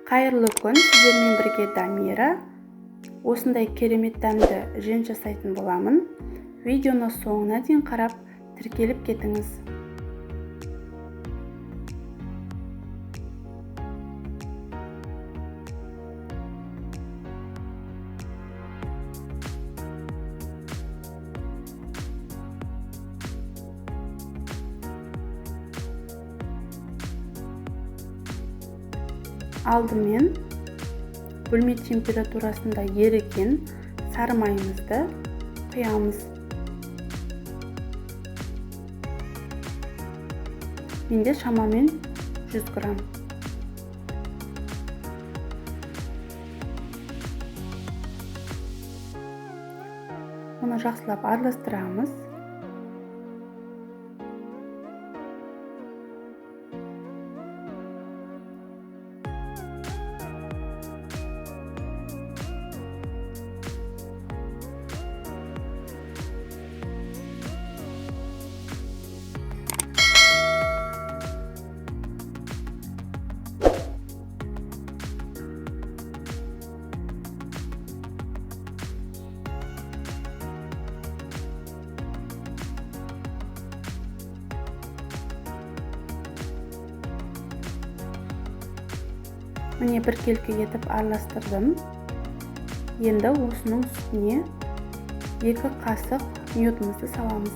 Қайырлы күн, сіздермен бірге Дамира. Осындай керемет дәмді жент жасайтын боламын. Видеоны соңына дейін қарап, тіркеліп кетіңіз. Алдымен бөлме температурасында еріген сары майымызды құямыз. Менде шамамен 100 грамм. Оны жақсылап араластырамыз. Міне біркелкі етіп араластырдым. Енді осының үстіне 2 қасық ньютымызды саламыз.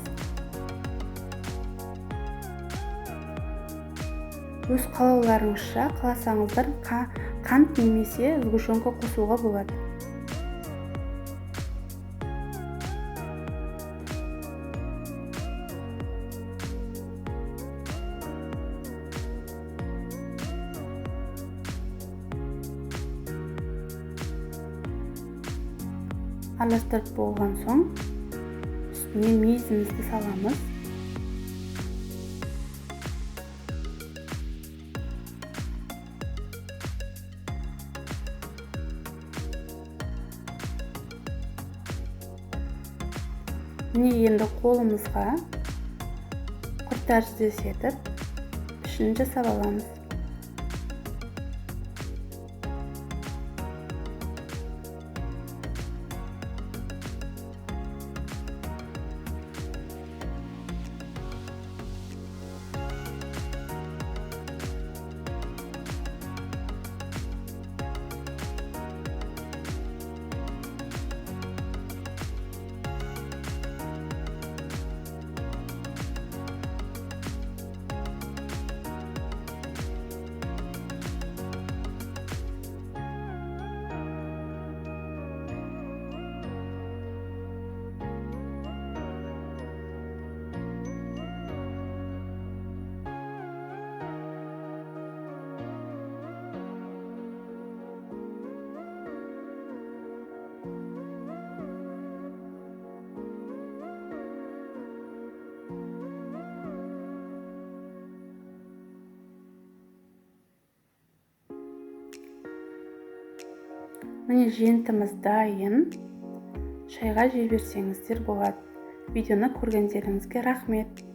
Өз қалауларыңызша, қаласаңыздар қант немесе сгущенка қосуға болады. Араластырып болған соң, үстіне мейізімізді саламыз. Міне енді қолымызға құрт тәріздес етіп, пішін жасап аламыз. Міне жентіміз дайын. Шайға жей берсеңіздер болады. Видеоны көргендеріңізге рахмет.